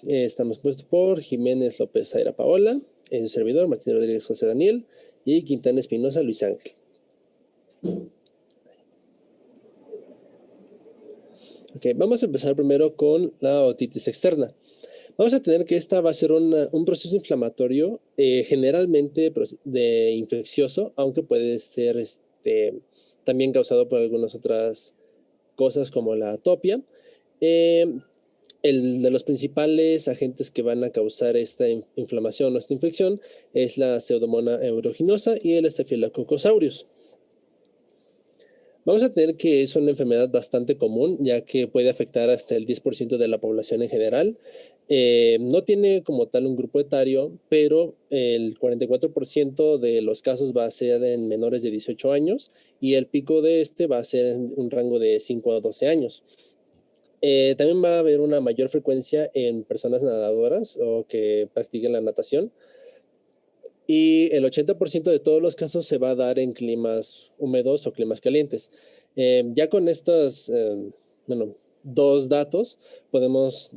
Estamos puestos por Jiménez López Zaira Paola, su servidor Martín Rodríguez José Daniel y Quintana Espinosa Luis Ángel. Ok, vamos a empezar primero con la otitis externa. Vamos a tener que esta va a ser un proceso inflamatorio generalmente infeccioso, aunque puede ser también causado por algunas otras cosas como la atopia. El de los principales agentes que van a causar esta inflamación o esta infección es la Pseudomonas aeruginosa y el Staphylococcus aureus. Vamos a tener que es una enfermedad bastante común, ya que puede afectar hasta el 10% de la población en general. No tiene como tal un grupo etario, pero el 44% de los casos va a ser en menores de 18 años y el pico de va a ser en un rango de 5 a 12 años. También va a haber una mayor frecuencia en personas nadadoras o que practiquen la natación. Y el 80% de todos los casos se va a dar en climas húmedos o climas calientes. Ya con estos dos datos podemos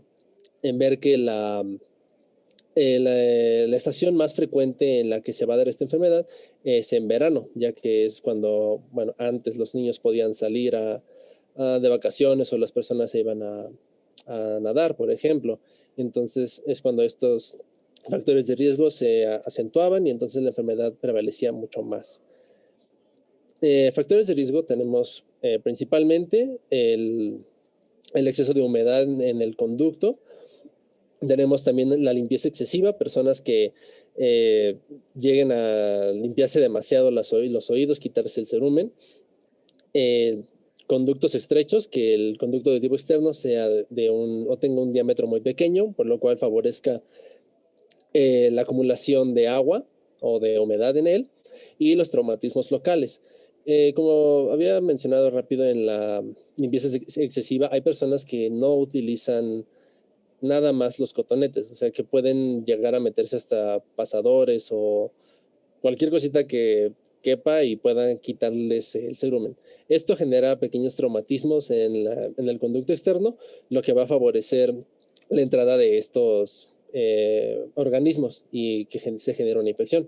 ver que la estación más frecuente en la que se va a dar esta enfermedad es en verano, ya que es cuando, antes los niños podían salir de vacaciones o las personas se iban a nadar, por ejemplo. Entonces es cuando estos factores de riesgo se acentuaban y entonces la enfermedad prevalecía mucho más. Factores de riesgo tenemos principalmente el exceso de humedad en el conducto. Tenemos también la limpieza excesiva, personas que lleguen a limpiarse demasiado los oídos, quitarse el cerumen. Conductos estrechos, que el conducto de tipo externo sea o tenga un diámetro muy pequeño, por lo cual favorezca la acumulación de agua o de humedad en él, y los traumatismos locales. Como había mencionado rápido en la limpieza excesiva, hay personas que no utilizan nada más los cotonetes, o sea, que pueden llegar a meterse hasta pasadores o cualquier cosita que quepa y puedan quitarles el cerumen. Esto genera pequeños traumatismos en el conducto externo, lo que va a favorecer la entrada de estos organismos y que se genera una infección.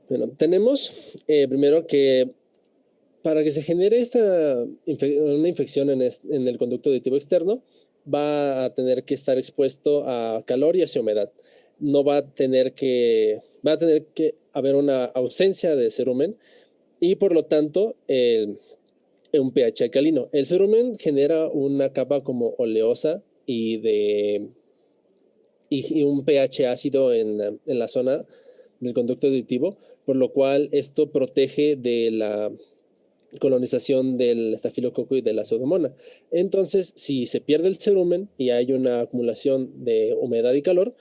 Bueno, tenemos primero que para que se genere una infección en el conducto de tipo externo, va a tener que estar expuesto a calor y hacia humedad. No va a tener que haber una ausencia de cerumen y por lo tanto un pH alcalino. El cerumen genera una capa como oleosa y un pH ácido en la zona del conducto auditivo, por lo cual esto protege de la colonización del estafilococo y de la pseudomonas. Entonces, si se pierde el cerumen y hay una acumulación de humedad y calor,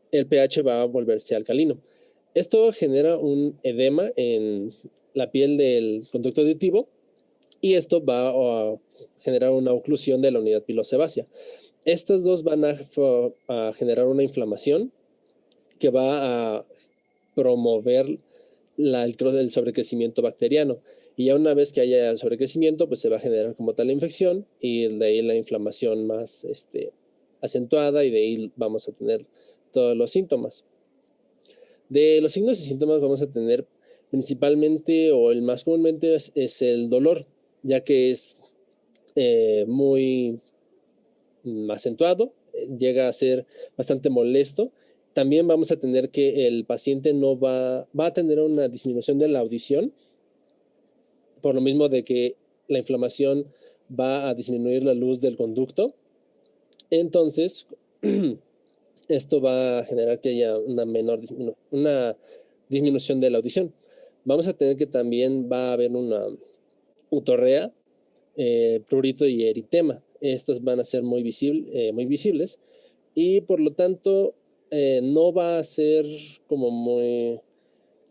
el pH va a volverse alcalino. Esto genera un edema en la piel del conducto auditivo y esto va a generar una oclusión de la unidad pilosebácea. Estas dos van a generar una inflamación que va a promover el sobrecrecimiento bacteriano. Y ya una vez que haya sobrecrecimiento, pues se va a generar como tal la infección y de ahí la inflamación más acentuada y de ahí vamos a tener todos los síntomas. De los signos y síntomas vamos a tener principalmente o el más comúnmente es el dolor, ya que es muy acentuado, llega a ser bastante molesto. También vamos a tener que el paciente no va a tener una disminución de la audición, por lo mismo de que la inflamación va a disminuir la luz del conducto. Entonces, esto va a generar que haya una disminución de la audición. Vamos a tener que también va a haber una utorrea, prurito y eritema. Estos van a ser muy visibles y por lo tanto no va a ser como muy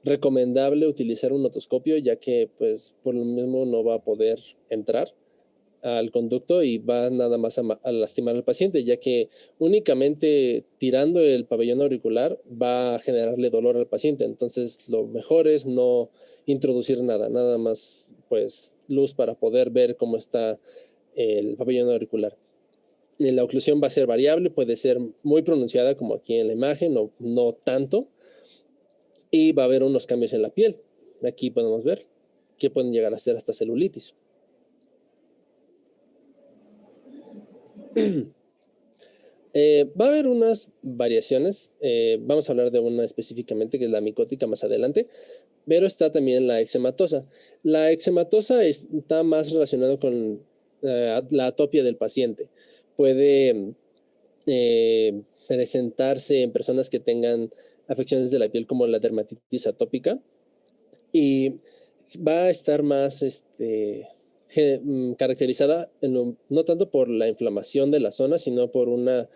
recomendable utilizar un otoscopio, ya que pues por lo mismo no va a poder entrar al conducto y va nada más a lastimar al paciente, ya que únicamente tirando el pabellón auricular va a generarle dolor al paciente. Entonces lo mejor es no introducir nada más pues luz para poder ver cómo está el pabellón auricular. La oclusión va a ser variable, puede ser muy pronunciada como aquí en la imagen o no tanto. Y va a haber unos cambios en la piel. Aquí podemos ver que pueden llegar a ser hasta celulitis. Va a haber unas variaciones. Vamos a hablar de una específicamente, que es la micótica más adelante. Pero está también la eczematosa. La eczematosa está más relacionada con la atopia del paciente. Puede presentarse en personas que tengan afecciones de la piel como la dermatitis atópica y va a estar más caracterizada no tanto por la inflamación de la zona, sino por una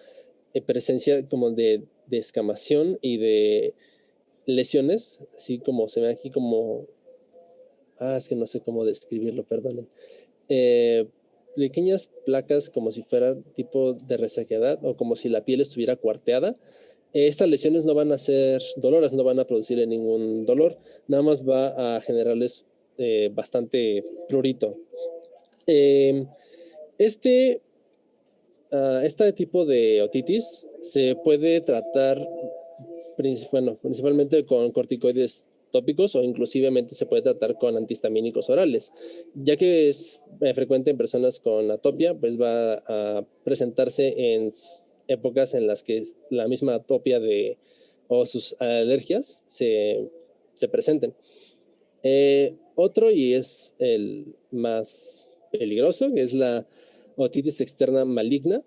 presencia como de escamación y de lesiones, así como se ve aquí como, es que no sé cómo describirlo, perdonen. Pequeñas placas como si fuera tipo de resequedad o como si la piel estuviera cuarteada. Estas lesiones no van a ser dolorosas, no van a producirle ningún dolor, nada más va a generarles bastante prurito. Este tipo de otitis se puede tratar principalmente con corticoides tópicos o inclusivemente se puede tratar con antihistamínicos orales. Ya que es frecuente en personas con atopia, pues va a presentarse en épocas en las que la misma atopia o sus alergias se presenten. Otro, y es el más peligroso, que es la otitis externa maligna.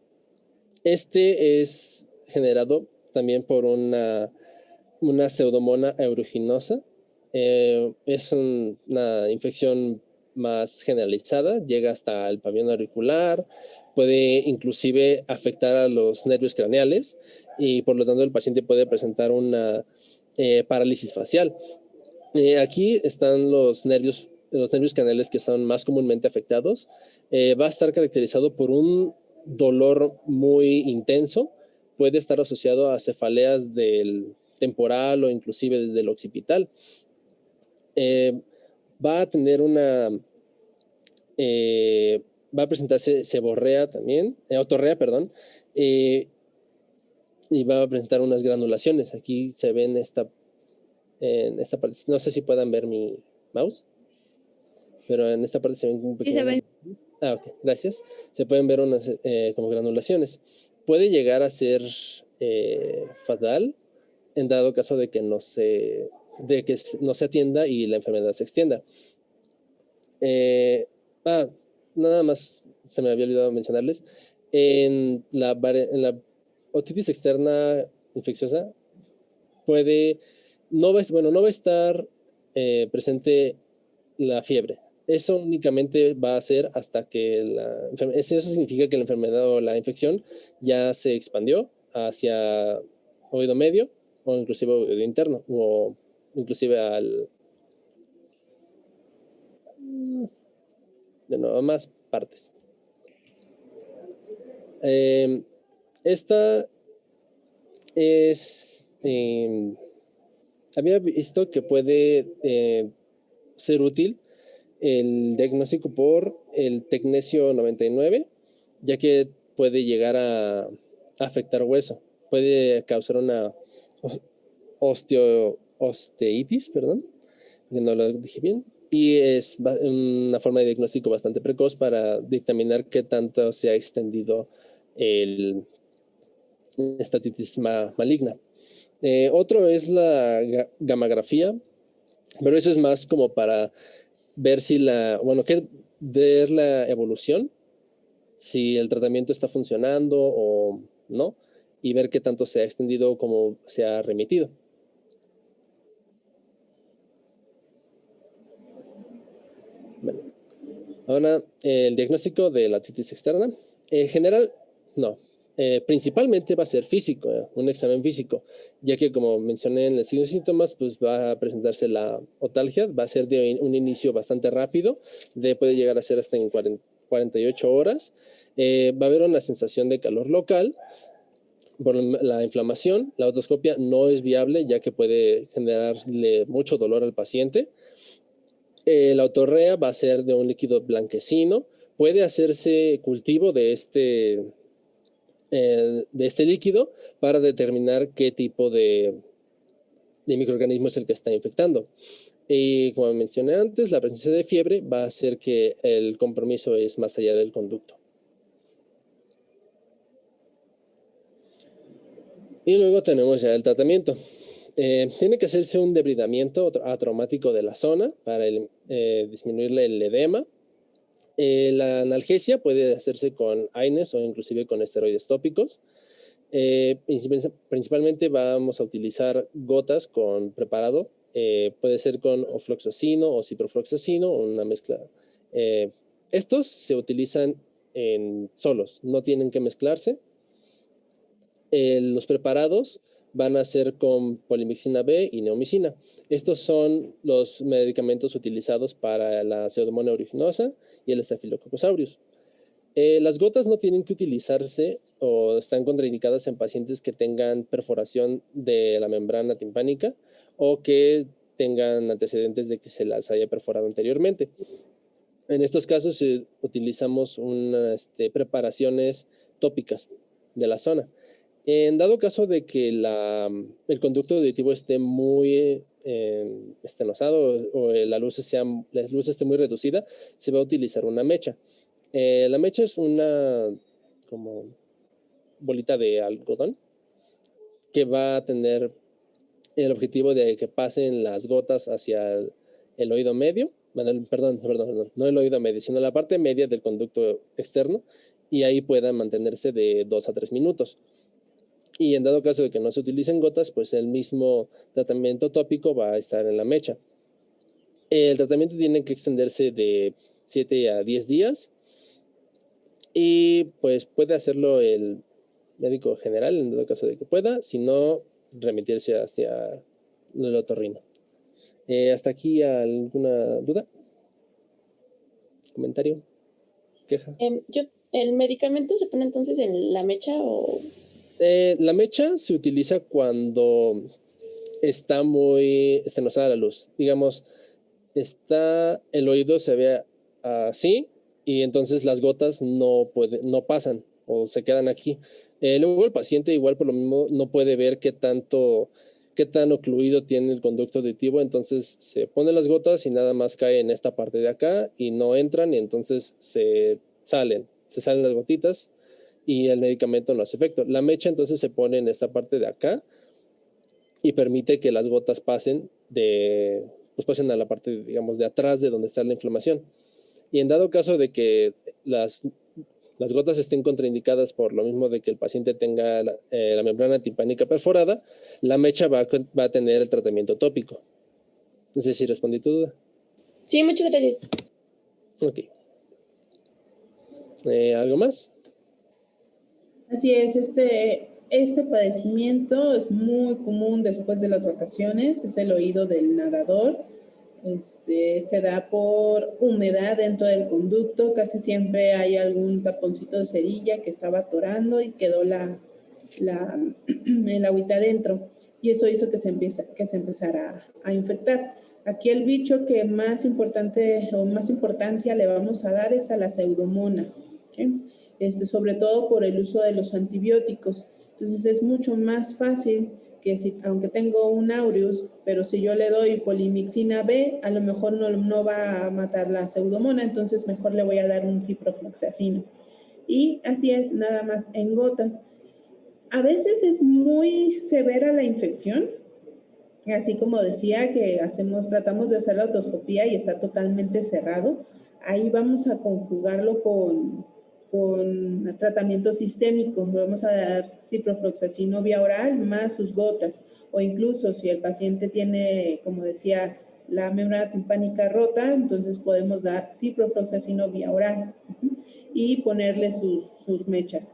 Este es generado también por una pseudomonas aeruginosa. Es una infección más generalizada, llega hasta el pabellón auricular, puede inclusive afectar a los nervios craneales y por lo tanto el paciente puede presentar una parálisis facial. Aquí están los nervios craneales que son más comúnmente afectados. Va a estar caracterizado por un dolor muy intenso, puede estar asociado a cefaleas del temporal o inclusive del occipital. Va a tener va a presentarse seborrea también, otorrea, perdón, y va a presentar unas granulaciones. Aquí se ven en esta parte, no sé si puedan ver mi mouse, pero en esta parte se ven un pequeño. Sí, se ven. Ok, gracias. Se pueden ver unas como granulaciones. Puede llegar a ser fatal en dado caso de que no se atienda y la enfermedad se extienda. Nada más se me había olvidado mencionarles. En la otitis externa infecciosa no va a estar presente la fiebre. Eso únicamente va a ser hasta que eso significa que la enfermedad o la infección ya se expandió hacia oído medio o inclusive oído interno o inclusive de nuevo más partes. Esta es había visto que puede ser útil el diagnóstico por el tecnesio 99, ya que puede llegar a afectar hueso. Puede causar una osteitis, perdón, que no lo dije bien, y es una forma de diagnóstico bastante precoz para dictaminar qué tanto se ha extendido esta otitis maligna. Otro es la gammagrafía, pero eso es más como para ver si ver la evolución, si el tratamiento está funcionando o no, y ver qué tanto se ha extendido o cómo se ha remitido. Bueno, ahora el diagnóstico de la otitis externa. En general, no. Principalmente va a ser físico, un examen físico, ya que como mencioné en los signos y síntomas, pues va a presentarse la otalgia, va a ser de un inicio bastante rápido, puede llegar a ser hasta en 48 horas, va a haber una sensación de calor local por la inflamación. La otoscopia no es viable ya que puede generarle mucho dolor al paciente. La otorrea va a ser de un líquido blanquecino, puede hacerse cultivo de de este líquido para determinar qué tipo de microorganismo es el que está infectando. Y como mencioné antes, la presencia de fiebre va a hacer que el compromiso es más allá del conducto. Y luego tenemos ya el tratamiento. Tiene que hacerse un debridamiento atraumático de la zona para disminuir el edema. La analgesia puede hacerse con AINES o inclusive con esteroides tópicos. Principalmente vamos a utilizar gotas con preparado. Puede ser con ofloxacino o ciprofloxacino, una mezcla. Estos se utilizan solos, no tienen que mezclarse. Los preparados van a ser con polimixina B y neomicina. Estos son los medicamentos utilizados para la Pseudomonas aeruginosa y el Staphylococcus aureus. Las gotas no tienen que utilizarse o están contraindicadas en pacientes que tengan perforación de la membrana timpánica o que tengan antecedentes de que se las haya perforado anteriormente. En estos casos utilizamos preparaciones tópicas de la zona. En dado caso de que el conducto auditivo esté muy estenosado o la luz esté muy reducida, se va a utilizar una mecha. La mecha es una como bolita de algodón que va a tener el objetivo de que pasen las gotas hacia el oído medio, perdón, no el oído medio, sino la parte media del conducto externo, y ahí pueda mantenerse de 2 a 3 minutos. Y en dado caso de que no se utilicen gotas, pues el mismo tratamiento tópico va a estar en la mecha. El tratamiento tiene que extenderse de 7 a 10 días y pues puede hacerlo el médico general en dado caso de que pueda, si no, remitirse hacia el otorrino. ¿Hasta aquí alguna duda? ¿Comentario? ¿Queja? ¿El medicamento se pone entonces en la mecha o...? La mecha se utiliza cuando está muy estenosada la luz. Digamos, el oído se ve así y entonces las gotas no pasan o se quedan aquí. Luego el paciente igual por lo mismo no puede ver qué tan ocluido tiene el conducto auditivo, entonces se ponen las gotas y nada más cae en esta parte de acá y no entran y entonces se salen las gotitas y el medicamento no hace efecto. La mecha entonces se pone en esta parte de acá y permite que las gotas pasen pasen a la parte, digamos, de atrás de donde está la inflamación. Y en dado caso de que las gotas estén contraindicadas por lo mismo de que el paciente tenga la membrana timpánica perforada, la mecha va a tener el tratamiento tópico. No sé si respondí tu duda. Sí, muchas gracias. Ok. ¿Algo más? Así es, este padecimiento es muy común después de las vacaciones, es el oído del nadador. Se da por humedad dentro del conducto, casi siempre hay algún taponcito de cerilla que estaba atorando y quedó el agüita dentro, y eso hizo que se empezara a infectar. Aquí el bicho que más importancia le vamos a dar es a la Pseudomonas, ¿sí? Sobre todo por el uso de los antibióticos. Entonces es mucho más fácil que aunque tengo un aureus, pero si yo le doy polimixina B, a lo mejor no va a matar la Pseudomonas, entonces mejor le voy a dar un ciprofloxacino. Y así es, nada más en gotas. A veces es muy severa la infección, así como decía que tratamos de hacer la otoscopía y está totalmente cerrado. Ahí vamos a conjugarlo con tratamiento sistémico. Vamos a dar ciprofloxacino vía oral más sus gotas, o incluso si el paciente tiene, como decía, la membrana timpánica rota, entonces podemos dar ciprofloxacino vía oral y ponerle sus mechas.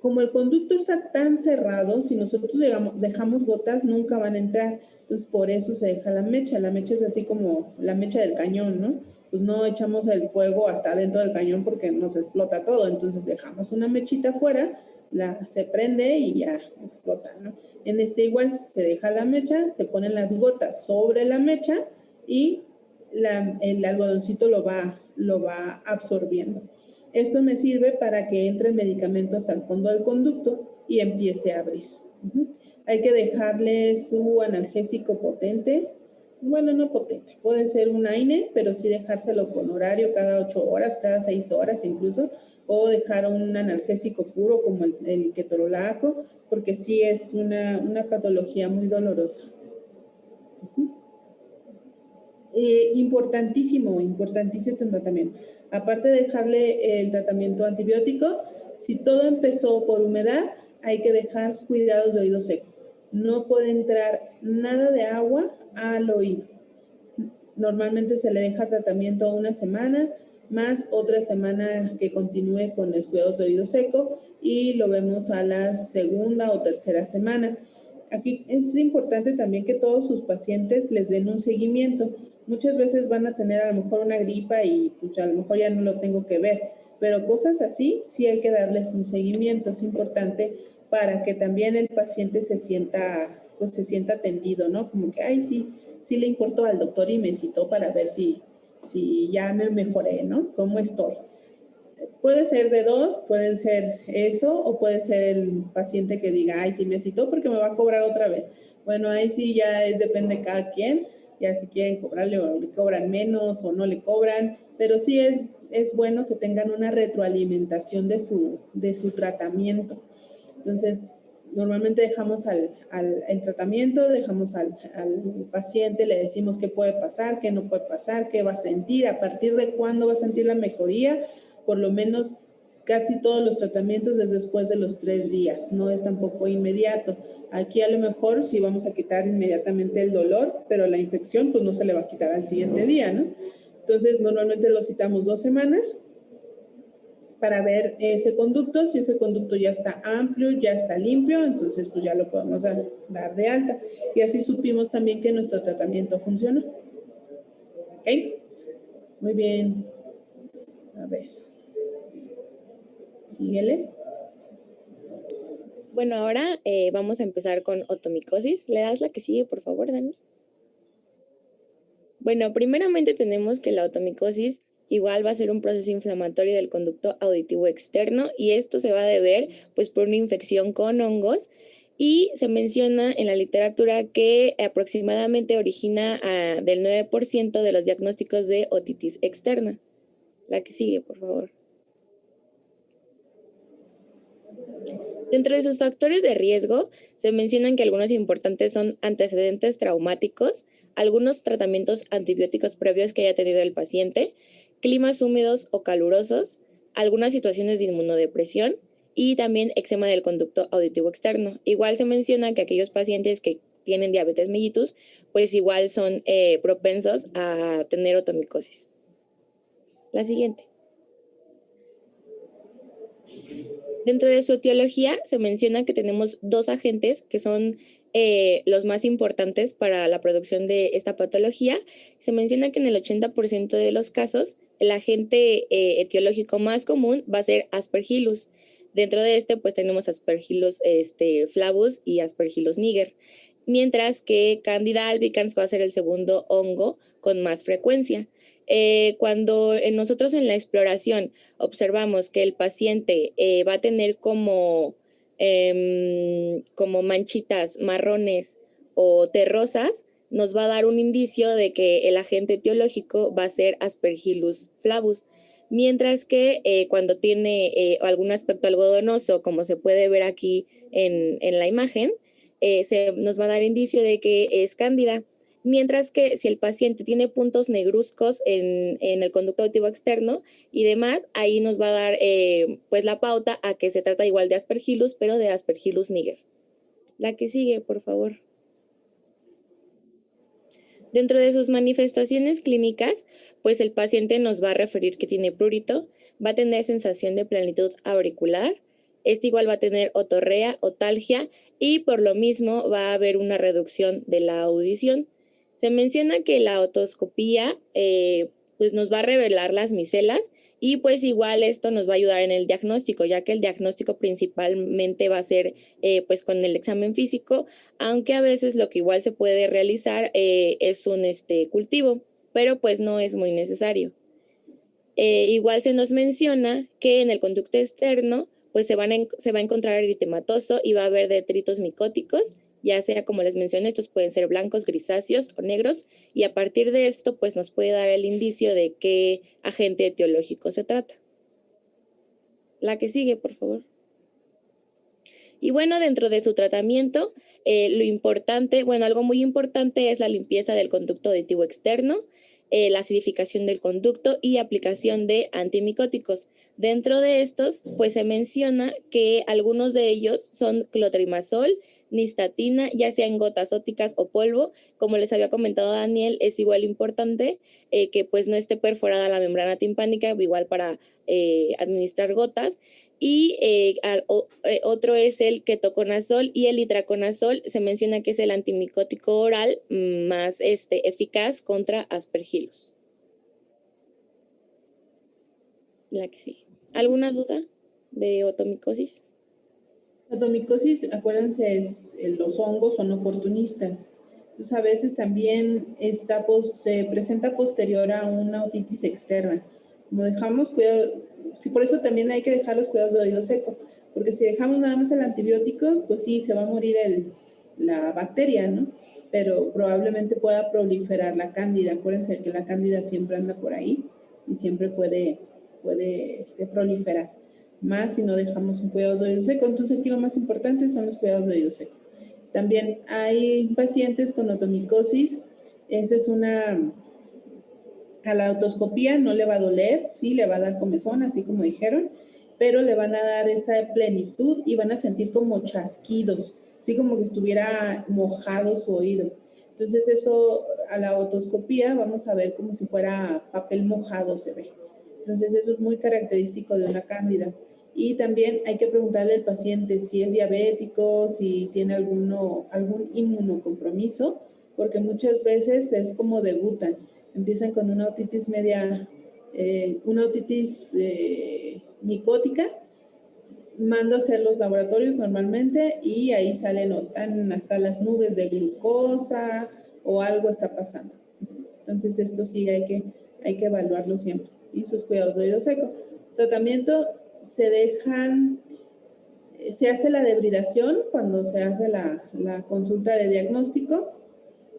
Como el conducto está tan cerrado, si nosotros dejamos gotas, nunca van a entrar. Entonces, por eso se deja la mecha. La mecha es así como la mecha del cañón, ¿no? Pues no echamos el fuego hasta dentro del cañón porque nos explota todo. Entonces, dejamos una mechita afuera, se prende y ya explota, ¿no? En igual, se deja la mecha, se ponen las gotas sobre la mecha y el algodoncito lo va absorbiendo. Esto me sirve para que entre el medicamento hasta el fondo del conducto y empiece a abrir. Hay que dejarle su analgésico potente. Bueno, no potente, puede ser un AINE, pero sí dejárselo con horario cada 8 horas, cada 6 horas incluso, o dejar un analgésico puro como el ketorolaco, porque sí es una patología muy dolorosa. Importantísimo el tratamiento. Aparte de dejarle el tratamiento antibiótico, si todo empezó por humedad, hay que dejar cuidados de oído seco. No puede entrar nada de agua al oído. Normalmente se le deja tratamiento una semana, más otra semana que continúe con los cuidados de oído seco y lo vemos a la segunda o tercera semana. Aquí es importante también que todos sus pacientes les den un seguimiento. Muchas veces van a tener a lo mejor una gripa y pues, a lo mejor ya no lo tengo que ver, pero cosas así sí hay que darles un seguimiento. Es importante para que también el paciente se sienta atendido, ¿no? Como que, ay, sí le importó al doctor y me citó para ver si ya me mejoré, ¿no? ¿Cómo estoy? Puede ser de dos, pueden ser eso, o puede ser el paciente que diga, ay, sí me citó porque me va a cobrar otra vez. Bueno, ahí sí ya depende de cada quien, ya si quieren cobrarle o le cobran menos o no le cobran, pero sí es bueno que tengan una retroalimentación de su tratamiento. Entonces, normalmente dejamos el tratamiento, dejamos al paciente, le decimos qué puede pasar, qué no puede pasar, qué va a sentir, a partir de cuándo va a sentir la mejoría. Por lo menos casi todos los tratamientos es después de los 3 días, no es tampoco inmediato. Aquí a lo mejor sí vamos a quitar inmediatamente el dolor, pero la infección pues no se le va a quitar al siguiente día, ¿no? Entonces normalmente lo citamos 2 semanas para ver ese conducto. Si ese conducto ya está amplio, ya está limpio, entonces pues ya lo podemos dar de alta. Y así supimos también que nuestro tratamiento funcionó. ¿Ok? Muy bien. A ver. Síguele. Bueno, ahora vamos a empezar con otomicosis. ¿Le das la que sigue, por favor, Dani? Bueno, primeramente tenemos que la otomicosis igual va a ser un proceso inflamatorio del conducto auditivo externo y esto se va a deber pues por una infección con hongos y se menciona en la literatura que aproximadamente origina del 9% de los diagnósticos de otitis externa. La que sigue, por favor. Dentro de sus factores de riesgo, se mencionan que algunos importantes son antecedentes traumáticos, algunos tratamientos antibióticos previos que haya tenido el paciente, climas húmedos o calurosos, algunas situaciones de inmunodepresión y también eczema del conducto auditivo externo. Igual se menciona que aquellos pacientes que tienen diabetes mellitus, pues igual son propensos a tener otomicosis. La siguiente. Dentro de su etiología se menciona que tenemos 2 agentes que son los más importantes para la producción de esta patología. Se menciona que en el 80% de los casos el agente etiológico más común va a ser Aspergillus. Dentro de pues tenemos Aspergillus flavus y Aspergillus niger, mientras que Candida albicans va a ser el segundo hongo con más frecuencia. Cuando nosotros en la exploración observamos que el paciente va a tener como manchitas marrones o terrosas, nos va a dar un indicio de que el agente etiológico va a ser Aspergillus flavus. Mientras que cuando tiene algún aspecto algodonoso, como se puede ver aquí en la imagen, nos va a dar indicio de que es Cándida. Mientras que si el paciente tiene puntos negruzcos en el conducto auditivo externo y demás, ahí nos va a dar pues la pauta a que se trata igual de Aspergillus, pero de Aspergillus niger. La que sigue, por favor. Dentro de sus manifestaciones clínicas, pues el paciente nos va a referir que tiene prurito, va a tener sensación de plenitud auricular, igual va a tener otorrea, otalgia y por lo mismo va a haber una reducción de la audición. Se menciona que la otoscopía pues nos va a revelar las micelas y pues igual esto nos va a ayudar en el diagnóstico, ya que el diagnóstico principalmente va a ser pues con el examen físico, aunque a veces lo que igual se puede realizar es un cultivo, pero pues no es muy necesario. Igual se nos menciona que en el conducto externo pues se va a encontrar eritematoso y va a haber detritos micóticos, ya sea, como les mencioné, estos pueden ser blancos, grisáceos o negros, y a partir de esto pues nos puede dar el indicio de qué agente etiológico se trata. La que sigue, por favor. Y bueno, dentro de su tratamiento, lo importante, algo muy importante es la limpieza del conducto auditivo externo, la acidificación del conducto y aplicación de antimicóticos. Dentro de estos, pues se menciona que algunos de ellos son clotrimazol, nistatina, ya sea en gotas ópticas o polvo. Como les había comentado Daniel, es igual importante que pues no esté perforada la membrana timpánica, igual para administrar gotas. Y otro es el ketoconazol y el itraconazol. Se menciona que es el antimicótico oral más eficaz contra aspergillus. La que sigue. ¿Alguna duda de otomicosis? La otomicosis, acuérdense, los hongos son oportunistas. Entonces, a veces también se presenta posterior a una otitis externa. Como dejamos cuidado, sí, por eso también hay que dejar los cuidados de oído seco, porque si dejamos nada más el antibiótico, pues sí, se va a morir la bacteria, ¿no? Pero probablemente pueda proliferar la cándida. Acuérdense que la cándida siempre anda por ahí y siempre puede proliferar, más si no dejamos un cuidado de oído seco. Entonces aquí lo más importante son los cuidados de oído seco. También hay pacientes con otomicosis, esa es a la otoscopía no le va a doler, sí, le va a dar comezón, así como dijeron, pero le van a dar esa plenitud y van a sentir como chasquidos, así como que estuviera mojado su oído. Entonces eso a la otoscopía vamos a ver como si fuera papel mojado se ve. Entonces eso es muy característico de una cándida. Y también hay que preguntarle al paciente si es diabético, si tiene algún inmunocompromiso, porque muchas veces es como debutan. Empiezan con una otitis micótica, mando a hacer los laboratorios normalmente y ahí salen o están hasta las nubes de glucosa o algo está pasando. Entonces esto sí hay que evaluarlo siempre. Y sus cuidados de oído seco. Tratamiento, se hace la debridación cuando se hace la consulta de diagnóstico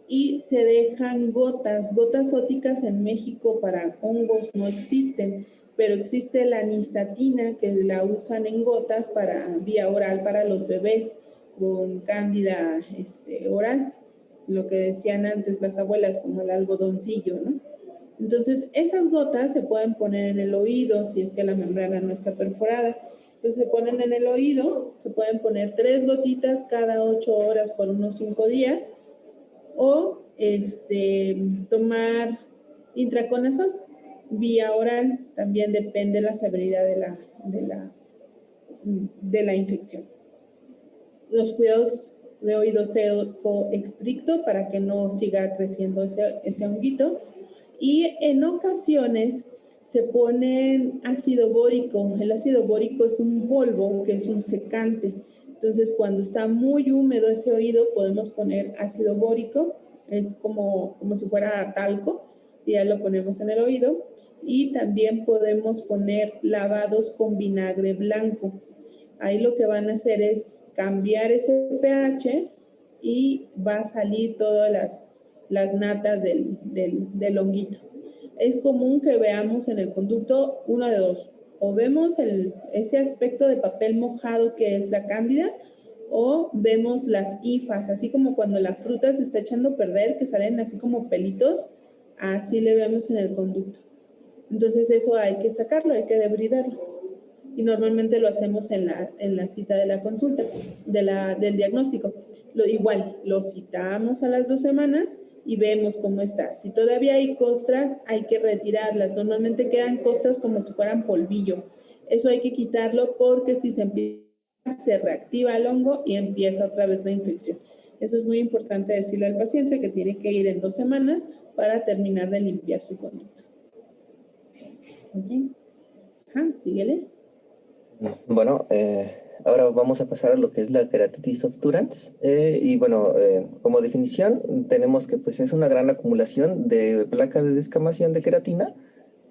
y se dejan gotas óticas. En México para hongos no existen, pero existe la nistatina que la usan en gotas para vía oral para los bebés con cándida oral, lo que decían antes las abuelas como el algodoncillo, ¿no? Entonces esas gotas se pueden poner en el oído si es que la membrana no está perforada. Entonces se ponen en el oído, se pueden poner 3 gotitas cada 8 horas por unos 5 días o tomar itraconazol vía oral, también depende de la severidad de la infección. Los cuidados de oído seco estricto para que no siga creciendo ese honguito, y en ocasiones se pone ácido bórico. El ácido bórico es un polvo que es un secante. Entonces, cuando está muy húmedo ese oído, podemos poner ácido bórico, es como si fuera talco, y ya lo ponemos en el oído. Y también podemos poner lavados con vinagre blanco. Ahí lo que van a hacer es cambiar ese pH y va a salir todas las natas del honguito. Es común que veamos en el conducto una de dos, o vemos ese aspecto de papel mojado que es la cándida, o vemos las hifas, así como cuando la fruta se está echando a perder, que salen así como pelitos, así le vemos en el conducto. Entonces eso hay que sacarlo, hay que debridarlo. Y normalmente lo hacemos en la cita de la consulta, del diagnóstico. Igual, lo citamos a las 2 semanas y vemos cómo está. Si todavía hay costras, hay que retirarlas. Normalmente quedan costras como si fueran polvillo. Eso hay que quitarlo porque si se empieza, se reactiva el hongo y empieza otra vez la infección. Eso es muy importante decirle al paciente que tiene que ir en 2 semanas para terminar de limpiar su conducto. ¿Okay? Síguele. Bueno, ahora vamos a pasar a lo que es la queratitis obturans. Y bueno, como definición tenemos que pues es una gran acumulación de placa de descamación de queratina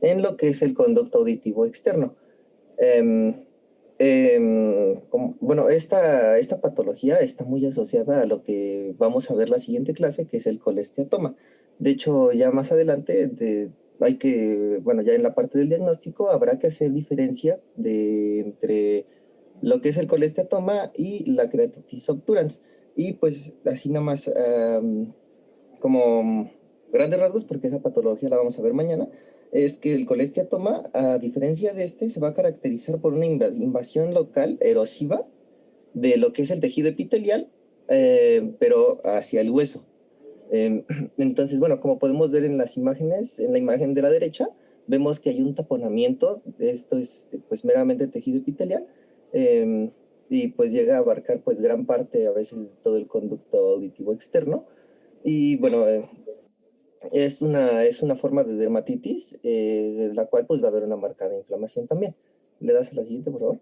en lo que es el conducto auditivo externo. Em, bueno, esta patología está muy asociada a lo que vamos a ver la siguiente clase, que es el colesteatoma. De hecho, ya más adelante bueno, ya en la parte del diagnóstico habrá que hacer diferencia entre lo que es el colesteatoma y la keratitis obturans. Y pues así nada más, como grandes rasgos, porque esa patología la vamos a ver mañana, es que el colesteatoma, a diferencia de este, se va a caracterizar por una invasión local erosiva de lo que es el tejido epitelial, pero hacia el hueso. Entonces, bueno, como podemos ver en las imágenes, en la imagen de la derecha, vemos que hay un taponamiento. Esto es pues meramente tejido epitelial, y pues llega a abarcar pues gran parte a veces de todo el conducto auditivo externo. Y bueno, es una forma de dermatitis, la cual pues va a haber una marcada inflamación también. ¿Le das a la siguiente, por favor?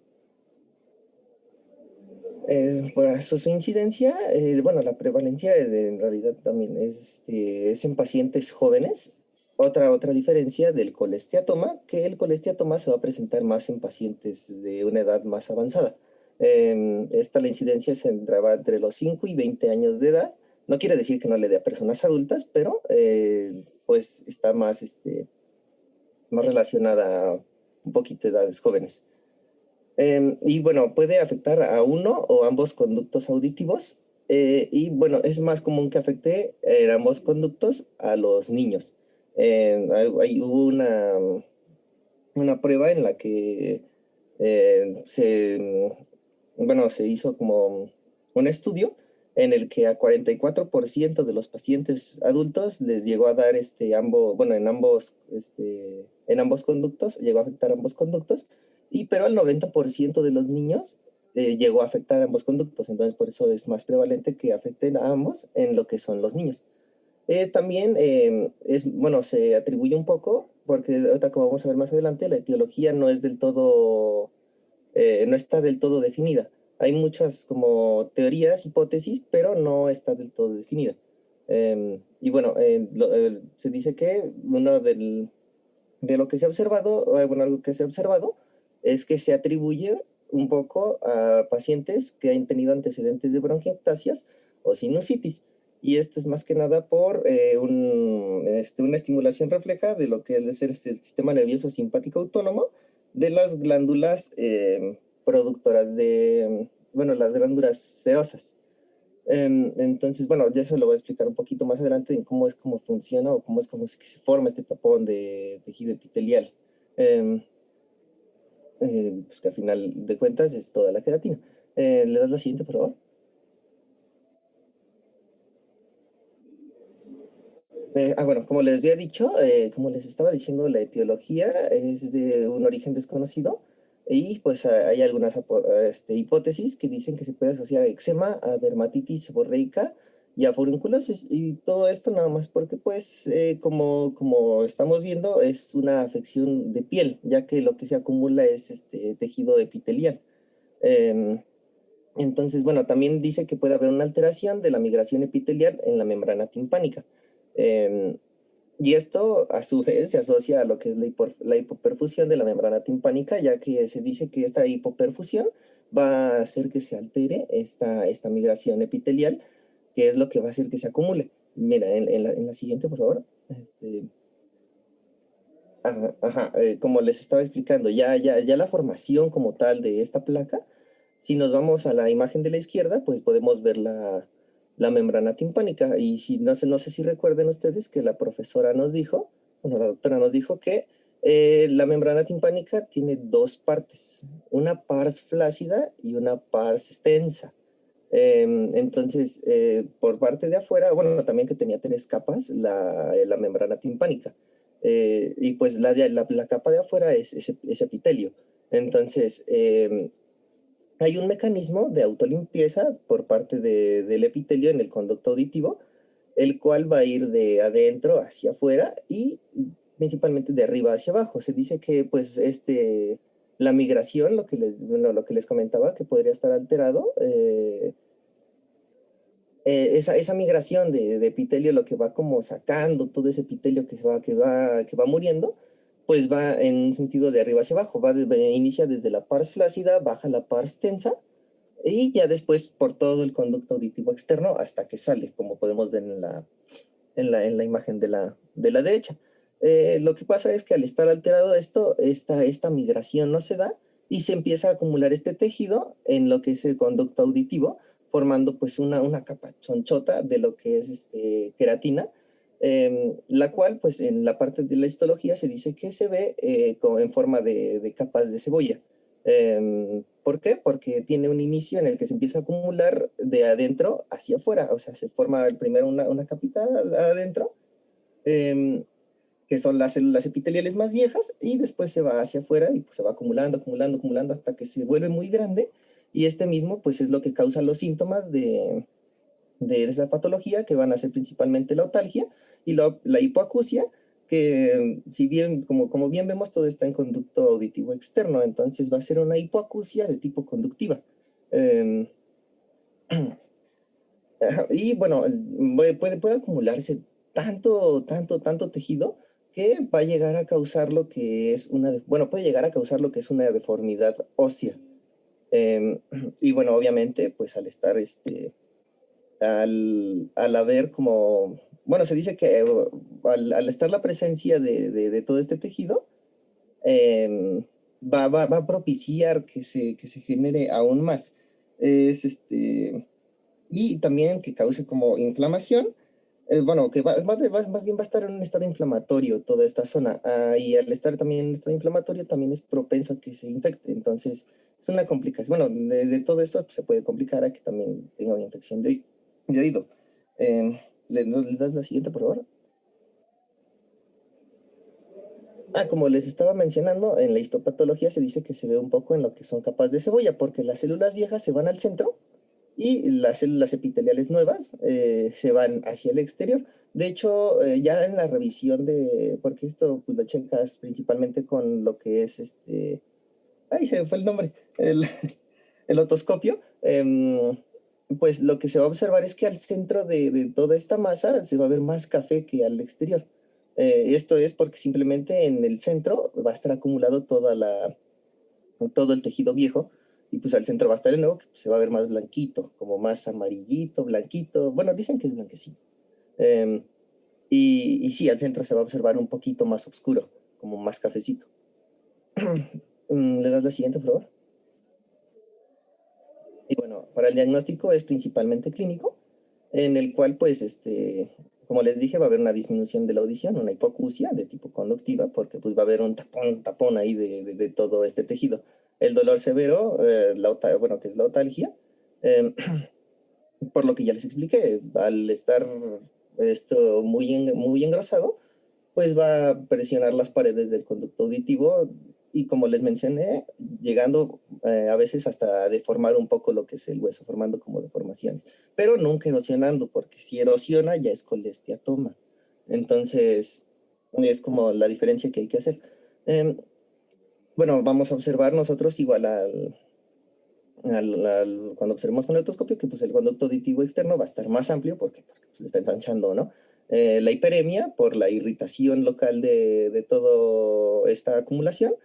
Por su incidencia, bueno, la prevalencia en realidad también es en pacientes jóvenes. Otra diferencia del colesteatoma, que el colesteatoma se va a presentar más en pacientes de una edad más avanzada. La incidencia se entraba entre los 5 y 20 años de edad. No quiere decir que no le dé a personas adultas, pero pues está más relacionada a un poquito de edades jóvenes. Y bueno, puede afectar a uno o ambos conductos auditivos. Y bueno, es más común que afecte ambos conductos a los niños. Hubo una prueba en la que bueno, se hizo como un estudio en el que a 44% de los pacientes adultos les llegó a dar bueno, en ambos conductos, llegó a afectar ambos conductos, pero al 90% de los niños llegó a afectar ambos conductos. Entonces, por eso es más prevalente que afecten a ambos en lo que son los niños. También bueno, se atribuye un poco, porque ahorita como vamos a ver más adelante, la etiología no es del todo, no está del todo definida. Hay muchas como teorías, hipótesis, pero no está del todo definida. Y bueno, se dice que de lo que se ha observado, bueno, algo que se ha observado es que se atribuye un poco a pacientes que han tenido antecedentes de bronquiectasias o sinusitis. Y esto es más que nada por una estimulación refleja de lo que es el sistema nervioso simpático autónomo de las glándulas productoras bueno, las glándulas serosas. Entonces, bueno, ya eso lo voy a explicar un poquito más adelante en cómo funciona o cómo se forma este tapón de tejido epitelial. Pues que al final de cuentas es toda la queratina. ¿Le das la siguiente, por favor? Bueno, como les había dicho, como les estaba diciendo, la etiología es de un origen desconocido y pues hay algunas hipótesis que dicen que se puede asociar a eczema, a dermatitis seborreica y a furunculosis, y todo esto nada más porque pues como estamos viendo es una afección de piel, ya que lo que se acumula es este tejido epitelial. Em, entonces, bueno, también dice que puede haber una alteración de la migración epitelial en la membrana timpánica. Eh, y esto, a su vez, se asocia a lo que es la hipoperfusión de la membrana timpánica, ya que se dice que esta hipoperfusión va a hacer que se altere esta migración epitelial, que es lo que va a hacer que se acumule. Mira, en la siguiente, por favor. Como les estaba explicando, ya la formación como tal de esta placa, si nos vamos a la imagen de la izquierda, pues podemos ver la membrana timpánica. Y si no sé si recuerden ustedes que la profesora nos dijo, bueno, la doctora nos dijo que la membrana timpánica tiene dos partes, una pars flácida y una pars extensa. Entonces, por parte de afuera, bueno, también que tenía tres capas, la membrana timpánica. Y pues la capa de afuera es epitelio. Entonces, hay un mecanismo de autolimpieza por parte del epitelio en el conducto auditivo, el cual va a ir de adentro hacia afuera y principalmente de arriba hacia abajo. Se dice que pues la migración, lo que les comentaba, que podría estar alterado, esa migración de epitelio, lo que va como sacando todo ese epitelio que va muriendo, pues va en un sentido de arriba hacia abajo, inicia desde la pars flácida, baja la pars tensa, y ya después por todo el conducto auditivo externo hasta que sale, como podemos ver en la imagen de la derecha. Lo que pasa es que al estar alterado esto, esta migración no se da y se empieza a acumular este tejido en lo que es el conducto auditivo, formando pues una capa chonchota de lo que es queratina, la cual pues en la parte de la histología se dice que se ve en forma de capas de cebolla. ¿Por qué? Porque tiene un inicio en el que se empieza a acumular de adentro hacia afuera, o sea, se forma primero una capita adentro, que son las células epiteliales más viejas, y después se va hacia afuera y pues, se va acumulando, acumulando, acumulando hasta que se vuelve muy grande, y mismo pues es lo que causa los síntomas de esa patología, que van a ser principalmente la otalgia y la hipoacusia, que si bien, como bien vemos, todo está en conducto auditivo externo, entonces va a ser una hipoacusia de tipo conductiva. Y bueno, puede acumularse tanto tejido que va a llegar a causar lo que es puede llegar a causar lo que es una deformidad ósea. Y bueno, obviamente, pues al estar al haber como, bueno, se dice que al estar la presencia de todo este tejido, va a propiciar que se genere aún más. Y también que cause como inflamación. Bueno, que más bien va a estar en un estado inflamatorio toda esta zona. Y al estar también en estado inflamatorio, también es propenso a que se infecte. Entonces, es una complicación. Bueno, de todo eso pues, se puede complicar a que también tenga una infección de oído. ¿Le das la siguiente, por favor? Como les estaba mencionando, en la histopatología se dice que se ve un poco en lo que son capas de cebolla, porque las células viejas se van al centro y las células epiteliales nuevas se van hacia el exterior. De hecho, ya en la revisión porque esto pues, lo checas principalmente con lo que es ay, se me fue el nombre, el otoscopio, pues lo que se va a observar es que al centro de toda esta masa se va a ver más café que al exterior. Esto es porque simplemente en el centro va a estar acumulado todo el tejido viejo, y pues al centro va a estar el nuevo, que pues, se va a ver más blanquito, como más amarillito, blanquito. Bueno, dicen que es blanquecino. Y sí, al centro se va a observar un poquito más oscuro, como más cafecito. ¿Le das la siguiente, por favor? Y bueno, para el diagnóstico es principalmente clínico, en el cual, pues, como les dije, va a haber una disminución de la audición, una hipoacusia de tipo conductiva, porque pues va a haber un tapón ahí de todo este tejido. El dolor severo, bueno, que es la otalgia, por lo que ya les expliqué, al estar esto muy engrosado, pues va a presionar las paredes del conducto auditivo y, como les mencioné, llegando a veces hasta a deformar un poco lo que es el hueso, formando como deformaciones, pero nunca erosionando, porque si erosiona ya es colesteatoma. Entonces, es como la diferencia que hay que hacer. Bueno, vamos a observar nosotros igual cuando observemos con el otoscopio, que pues el conducto auditivo externo va a estar más amplio porque pues, le está ensanchando, ¿no? La hiperemia por la irritación local de toda esta acumulación,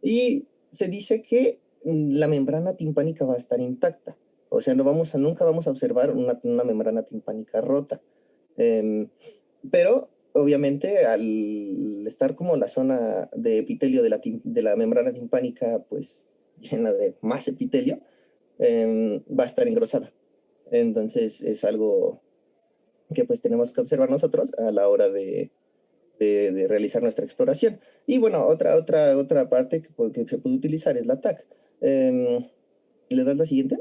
y se dice que la membrana timpánica va a estar intacta, o sea, nunca vamos a observar una membrana timpánica rota. Pero obviamente al estar como la zona de epitelio de la membrana timpánica pues llena de más epitelio, va a estar engrosada. Entonces es algo que pues tenemos que observar nosotros a la hora de realizar nuestra exploración. Y bueno, otra parte que se puede utilizar es la TAC. ¿Le das la siguiente?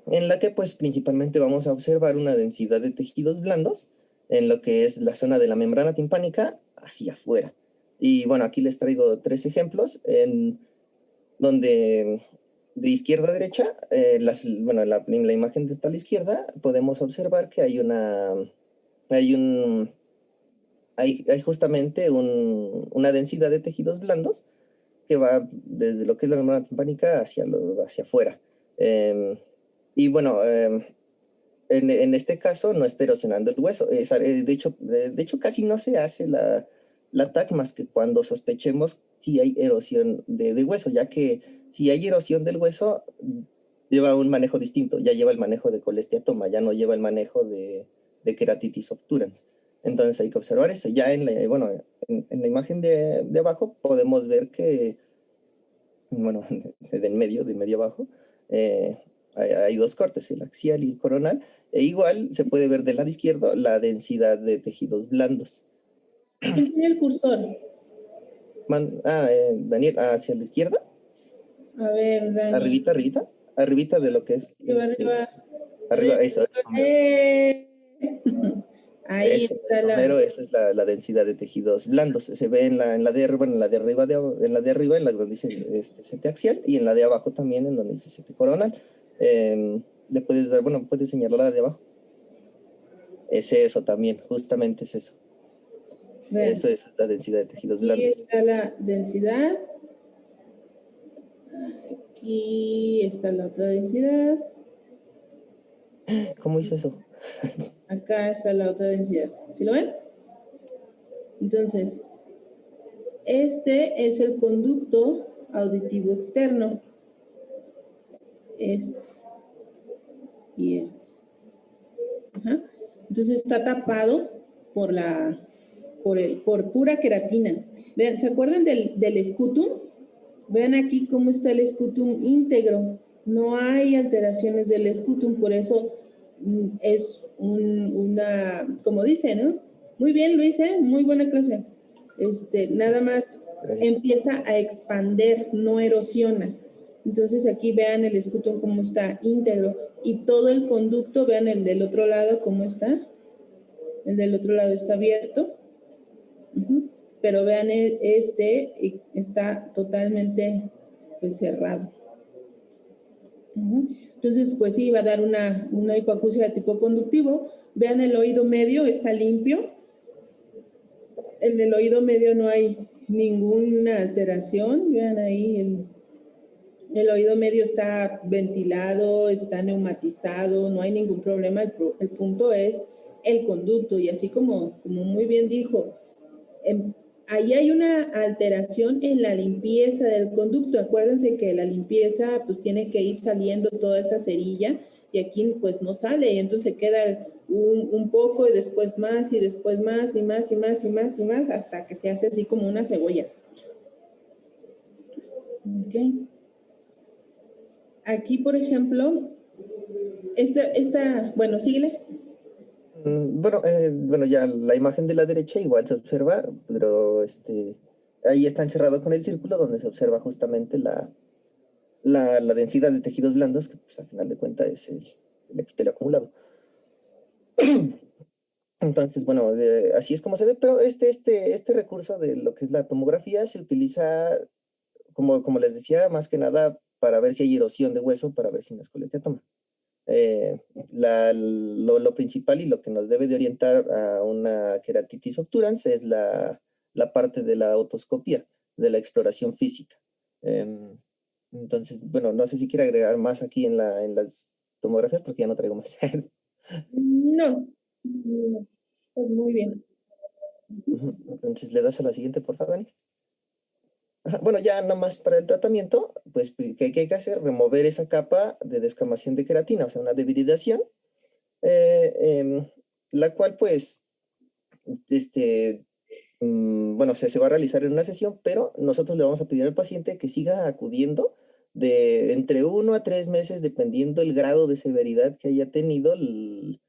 En la que pues principalmente vamos a observar una densidad de tejidos blandos en lo que es la zona de la membrana timpánica hacia afuera. Y bueno, aquí les traigo 3 ejemplos en donde de izquierda a derecha, bueno, en la imagen de la izquierda podemos observar que hay justamente una densidad de tejidos blandos que va desde lo que es la membrana timpánica hacia afuera. Y bueno, en este caso no está erosionando el hueso. De hecho, casi no se hace la TAC más que cuando sospechemos si hay erosión de hueso, ya que si hay erosión del hueso, lleva un manejo distinto, ya lleva el manejo de colesteatoma, ya no lleva el manejo de queratitis obturans. Entonces hay que observar eso. Ya en la imagen de abajo podemos ver que, bueno, de medio abajo, hay dos cortes, el axial y el coronal, e igual se puede ver del lado izquierdo la densidad de tejidos blandos. ¿Quién tiene el cursor? Daniel, hacia la izquierda. A ver, Dani. Arribita de lo que es. Arriba, eso. Ahí está esa es la densidad de tejidos blandos. Se ve en la de arriba, en la de arriba, en la donde dice sete axial, y en la de abajo también, en donde dice sete coronal. Le puedes dar, puedes señalar la de abajo. Es eso también, justamente es eso. Vean. Eso es la densidad de tejidos blandos. Aquí está la densidad. Aquí está la otra densidad. ¿Cómo hizo eso? Acá está la otra densidad. ¿Sí lo ven? Entonces, este es el conducto auditivo externo. Este. Y este. Ajá. Entonces está tapado por pura queratina. Vean, ¿se acuerdan del scutum? Vean aquí cómo está el scutum íntegro. No hay alteraciones del scutum, por eso es como dice, ¿no? Muy bien, Luis, muy buena clase. Nada más empieza a expander, no erosiona. Entonces aquí vean el scutum cómo está íntegro y todo el conducto, vean el del otro lado cómo está. El del otro lado está abierto. Pero vean, está totalmente pues, cerrado. Entonces, pues sí, va a dar una hipoacusia de tipo conductivo. Vean, el oído medio está limpio. En el oído medio no hay ninguna alteración. Vean ahí, el oído medio está ventilado, está neumatizado, no hay ningún problema. El punto es el conducto. Y así como muy bien dijo, ahí hay una alteración en la limpieza del conducto. Acuérdense que la limpieza pues tiene que ir saliendo toda esa cerilla y aquí pues no sale y entonces queda un poco y después más y después más y más y más y más y más hasta que se hace así como una cebolla. Ok. Aquí, por ejemplo, bueno, síguele. Ya la imagen de la derecha igual se observa, pero ahí está encerrado con el círculo donde se observa justamente la densidad de tejidos blandos, que pues al final de cuentas es el epitelio acumulado. Entonces, así es como se ve, pero este recurso de lo que es la tomografía se utiliza, como les decía, más que nada para ver si hay erosión de hueso, para ver si no es colesteatoma. Lo principal y lo que nos debe de orientar a una queratitis obturans es la parte de la otoscopía, de la exploración física. Entonces, no sé si quiere agregar más aquí en las tomografías porque ya no traigo más. No, muy bien. Entonces, ¿le das a la siguiente, por favor, Dani? Bueno, ya nomás para el tratamiento, pues, ¿qué hay que hacer? Remover esa capa de descamación de queratina, o sea, una debilidación, la cual, pues, se va a realizar en una sesión, pero nosotros le vamos a pedir al paciente que siga acudiendo de entre 1 a 3 meses, dependiendo el grado de severidad que haya tenido el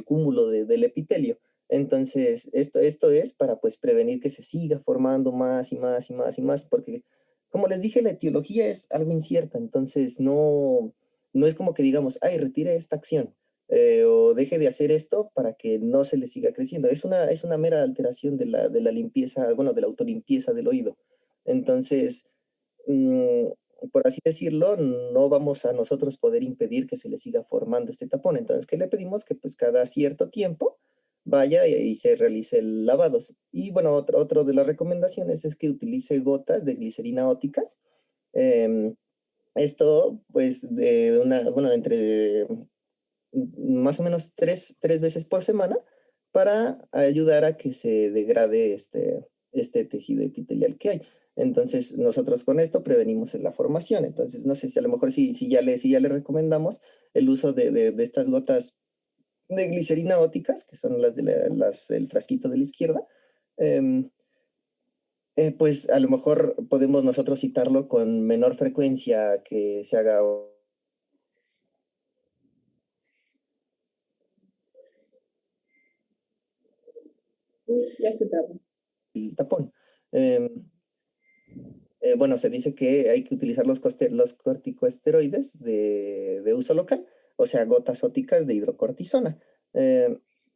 cúmulo del epitelio. Entonces, esto es para pues prevenir que se siga formando más y más y más y más, porque como les dije, la etiología es algo incierta, entonces no es como que digamos, ay, retire esta acción o deje de hacer esto para que no se le siga creciendo. Es una mera alteración de la limpieza, de la autolimpieza del oído. Entonces, por así decirlo, no vamos a nosotros poder impedir que se le siga formando este tapón. Entonces, ¿qué le pedimos? Que pues cada cierto tiempo vaya y se realice el lavado. Y otro de las recomendaciones es que utilice gotas de glicerina óticas. Esto, pues, entre más o menos tres veces por semana para ayudar a que se degrade este tejido epitelial que hay. Entonces, nosotros con esto prevenimos la formación. Entonces, no sé si a lo mejor si ya le recomendamos el uso de estas gotas de glicerina óticas, que son las el frasquito de la izquierda, pues a lo mejor podemos nosotros citarlo con menor frecuencia que se haga Ya se trabó. el tapón. Bueno, se dice que hay que utilizar los corticosteroides de uso local, o sea, gotas óticas de hidrocortisona.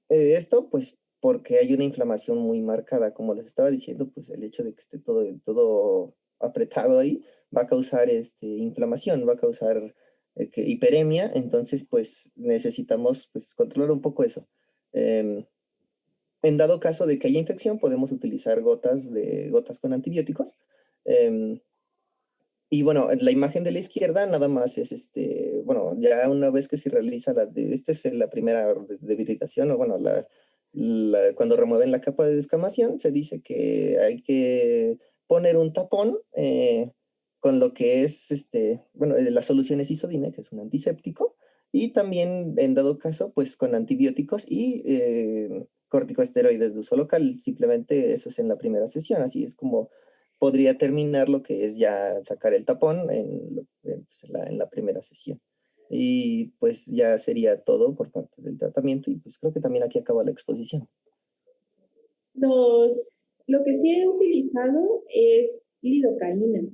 Esto, pues, porque hay una inflamación muy marcada, como les estaba diciendo, pues el hecho de que esté todo apretado ahí va a causar inflamación, va a causar hiperemia, entonces, pues, necesitamos, pues, controlar un poco eso. En dado caso de que haya infección, podemos utilizar gotas con antibióticos. Y bueno, la imagen de la izquierda nada más es bueno, ya una vez que se realiza esta es la primera debilitación, o bueno, cuando remueven la capa de descamación, se dice que hay que poner un tapón con lo que es, bueno, la solución es isodine, que es un antiséptico, y también, en dado caso, pues con antibióticos y corticosteroides de uso local. Simplemente eso es en la primera sesión, así es como podría terminar lo que es ya sacar el tapón pues, en la primera sesión. Y pues ya sería todo por parte del tratamiento y pues creo que también aquí acaba la exposición. Lo que sí he utilizado es lidocaína.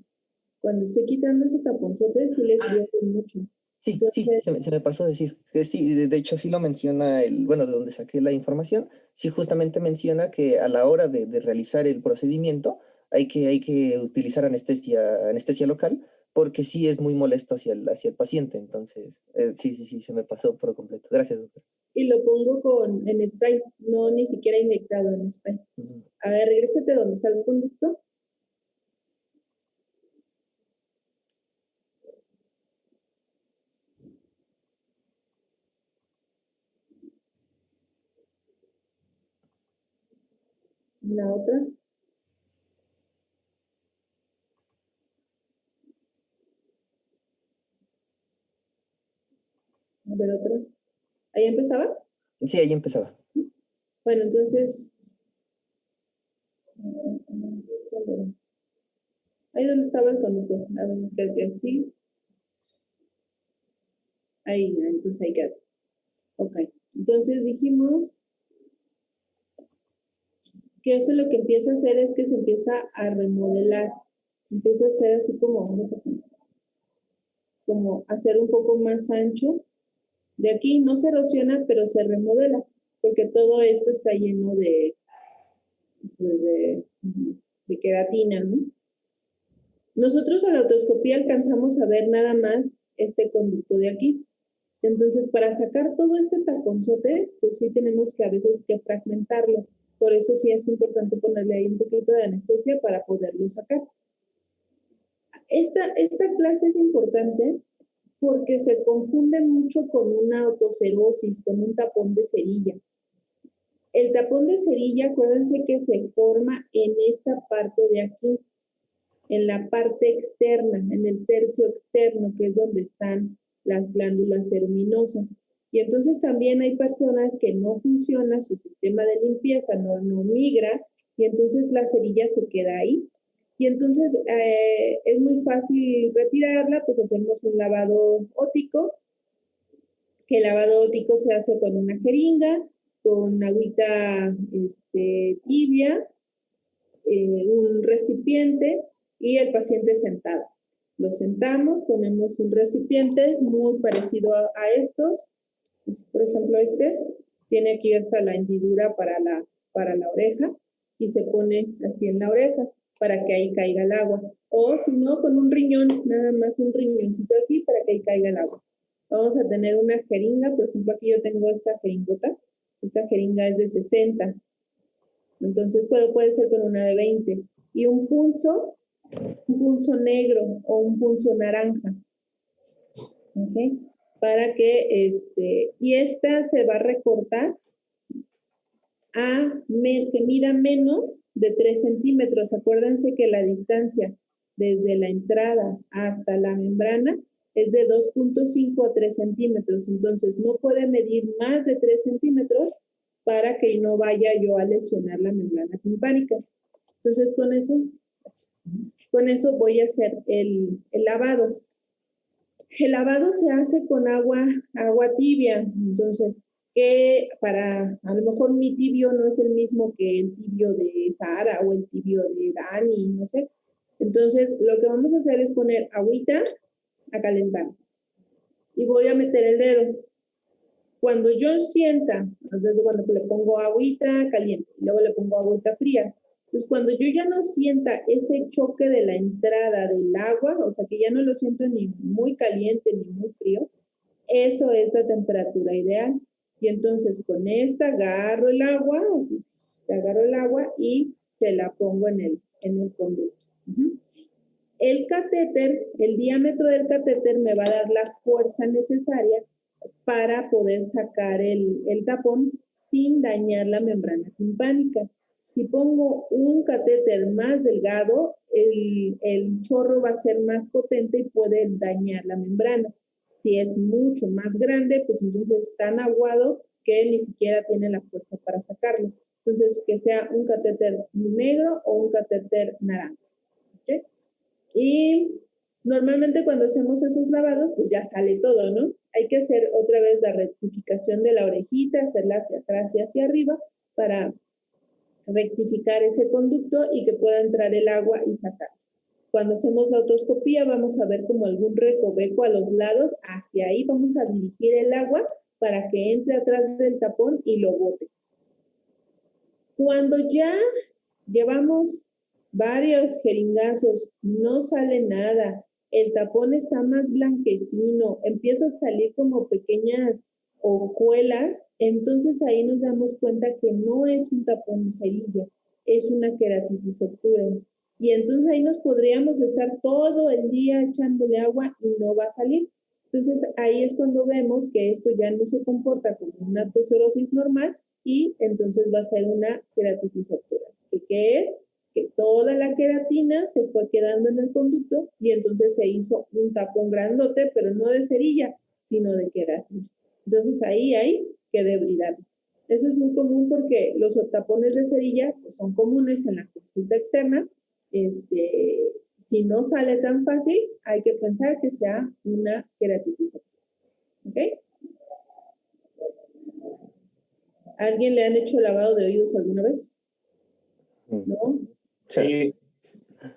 Cuando estoy quitando ese taponzote, sí les duele mucho. Sí, Entonces, se me pasó a decir. Que sí, de hecho sí lo menciona bueno, de donde saqué la información, sí justamente menciona que a la hora de realizar el procedimiento hay que utilizar anestesia local, porque sí es muy molesto hacia el paciente. Entonces, sí, se me pasó por completo. Gracias, doctor. y lo pongo en spray, no ni siquiera inyectado en spray. Ujú. A ver, regrésate donde está el conducto. La otra. A ver, otra. ¿Ahí empezaba? Sí, ahí empezaba. Bueno, entonces, ahí donde estaba el conducto. A ver, que sí. Ahí, entonces ahí queda. Ok. Entonces dijimos que eso lo que empieza a hacer es que se empieza a remodelar. Empieza a ser así como hacer un poco más ancho. De aquí no se erosiona, pero se remodela, porque todo esto está lleno pues de queratina, ¿no? Nosotros a la otoscopía alcanzamos a ver nada más este conducto de aquí. Entonces, para sacar todo este taponzote, pues sí tenemos que a veces que fragmentarlo. Por eso sí es importante ponerle ahí un poquito de anestesia para poderlo sacar. Esta clase es importante porque se confunde mucho con una autocerosis, con un tapón de cerilla. El tapón de cerilla, acuérdense que se forma en esta parte de aquí, en la parte externa, en el tercio externo, que es donde están las glándulas ceruminosas. Y entonces también hay personas que no funciona su sistema de limpieza, no migra, y entonces la cerilla se queda ahí. Y entonces es muy fácil retirarla, pues hacemos un lavado óptico, que el lavado óptico se hace con una jeringa, con agüita tibia, un recipiente y el paciente sentado. Lo sentamos, ponemos un recipiente muy parecido a estos. Por ejemplo, tiene aquí hasta la hendidura para la oreja y se pone así en la oreja para que ahí caiga el agua. O si no, con un riñón, nada más un riñoncito aquí para que ahí caiga el agua. Vamos a tener una jeringa, por ejemplo, aquí yo tengo esta jeringota. Esta jeringa es de 60. Entonces puede ser con una de 20. Y un punzo negro o un punzo naranja. ¿Ok? Para que y esta se va a recortar que mida menos de 3 centímetros. Acuérdense que la distancia desde la entrada hasta la membrana es de 2.5 a 3 centímetros. Entonces, no puede medir más de 3 centímetros para que no vaya yo a lesionar la membrana timpánica. Entonces, con eso voy a hacer el lavado. El lavado se hace con agua tibia. Entonces, que a lo mejor mi tibio no es el mismo que el tibio de Sara o el tibio de Dani, no sé. Entonces, lo que vamos a hacer es poner agüita a calentar. Y voy a meter el dedo. Cuando yo sienta, entonces cuando le pongo agüita caliente, luego le pongo agüita fría. Entonces, cuando yo ya no sienta ese choque de la entrada del agua, o sea, que ya no lo siento ni muy caliente ni muy frío, eso es la temperatura ideal. Y entonces con esta agarro el agua y se la pongo en el conducto. El catéter, el diámetro del catéter me va a dar la fuerza necesaria para poder sacar el tapón sin dañar la membrana timpánica. Si pongo un catéter más delgado, el chorro va a ser más potente y puede dañar la membrana. Si es mucho más grande, pues entonces es tan aguado que ni siquiera tiene la fuerza para sacarlo. Entonces, que sea un catéter negro o un catéter naranja. ¿Okay? Y normalmente cuando hacemos esos lavados, pues ya sale todo, ¿no? Hay que hacer otra vez la rectificación de la orejita, hacerla hacia atrás y hacia arriba para rectificar ese conducto y que pueda entrar el agua y sacar. Cuando hacemos la otoscopía vamos a ver como algún recoveco a los lados, hacia ahí vamos a dirigir el agua para que entre atrás del tapón y lo bote. Cuando ya llevamos varios jeringazos, no sale nada, el tapón está más blanquecino, empieza a salir como pequeñas hojuelas, entonces ahí nos damos cuenta que no es un tapón de cerilla, es una queratitis obturans. Y entonces ahí nos podríamos estar todo el día echándole agua y no va a salir. Entonces ahí es cuando vemos que esto ya no se comporta como una atosclerosis normal y entonces va a ser una queratitis obturans. ¿Qué es? Que toda la queratina se fue quedando en el conducto y entonces se hizo un tapón grandote, pero no de cerilla, sino de queratina. Entonces ahí hay que debridarlo. Eso es muy común porque los tapones de cerilla pues, son comunes en la consulta externa. Si no sale tan fácil, hay que pensar que sea una queratitis obturans. ¿Ok? ¿Alguien le han hecho lavado de oídos alguna vez? ¿No? Sí.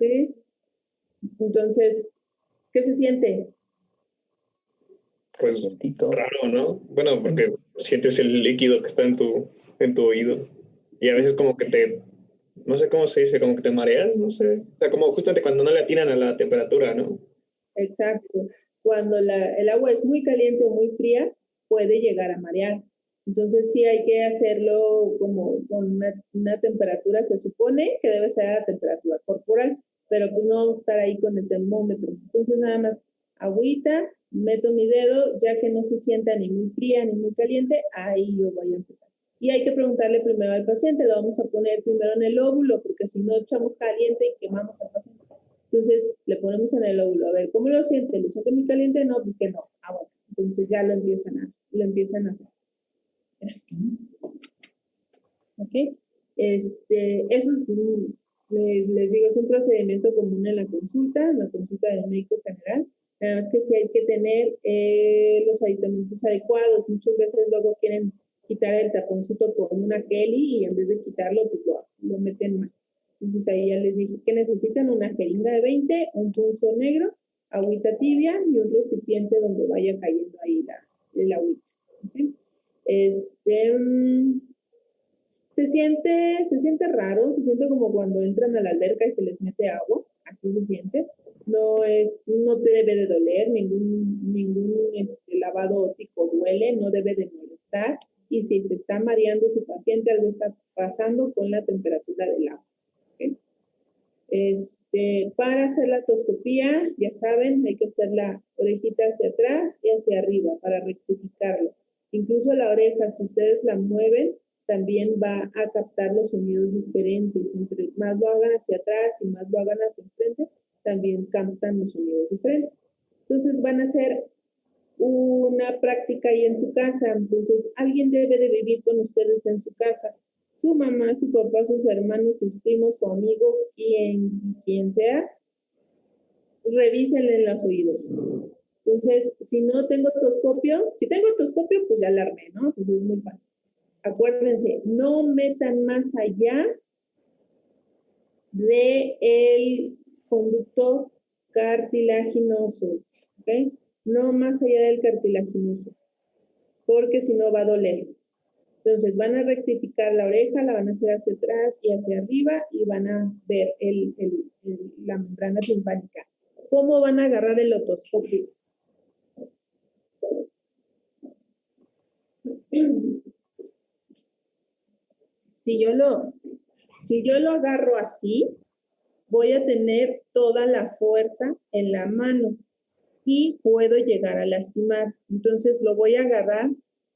¿Sí? Entonces, ¿qué se siente? Pues raro, ¿no? Bueno, porque sientes el líquido que está en tu oído. Y a veces como que no sé cómo se dice, como que te mareas, no sé. O sea, como justamente cuando no le atinan a la temperatura, ¿no? Exacto. Cuando el agua es muy caliente o muy fría, puede llegar a marear. Entonces sí hay que hacerlo como con una temperatura, se supone que debe ser a la temperatura corporal, pero pues no vamos a estar ahí con el termómetro. Entonces nada más agüita, meto mi dedo, ya que no se sienta ni muy fría ni muy caliente, ahí yo voy a empezar. Y hay que preguntarle primero al paciente, lo vamos a poner primero en el óvulo, porque si no echamos caliente y quemamos al paciente. Entonces le ponemos en el óvulo, a ver, ¿cómo lo siente? ¿Lo siente muy caliente? No, pues que no. Ah, bueno, entonces ya lo empiezan a hacer. ¿Ok? Eso es, les digo, es un procedimiento común en la consulta del médico general. Nada más que sí hay que tener los aditamentos adecuados. Muchas veces luego quieren quitar el taponcito con una Kelly y en vez de quitarlo, pues lo meten más. Entonces ahí ya les dije que necesitan una jeringa de 20, un punzo negro, agüita tibia y un recipiente donde vaya cayendo ahí el agüita. ¿Okay? Se siente raro, se siente como cuando entran a la alberca y se les mete agua, así se siente. No te debe de doler, ningún lavado óptico duele, no debe de molestar. Y si te está mareando su paciente, algo está pasando con la temperatura del agua. ¿Okay? Para hacer la otoscopía, ya saben, hay que hacer la orejita hacia atrás y hacia arriba para rectificarlo. Incluso la oreja, si ustedes la mueven, también va a captar los sonidos diferentes. Entre más lo hagan hacia atrás y más lo hagan hacia enfrente, también captan los sonidos diferentes. Entonces van a hacer una práctica ahí en su casa. Entonces alguien debe de vivir con ustedes en su casa. Su mamá, su papá, sus hermanos, sus primos, su amigo, quien sea, revísenle los oídos. Entonces, si no tengo otoscopio, si tengo otoscopio, pues ya la armé, ¿no? Pues es muy fácil. Acuérdense, no metan más allá del conducto cartilaginoso, ¿ok? No más allá del cartilaginoso, porque si no va a doler. Entonces van a rectificar la oreja, la van a hacer hacia atrás y hacia arriba y van a ver la membrana timpánica. ¿Cómo van a agarrar el otoscopio? Si yo lo agarro así, voy a tener toda la fuerza en la mano y puedo llegar a lastimar. Entonces lo voy a agarrar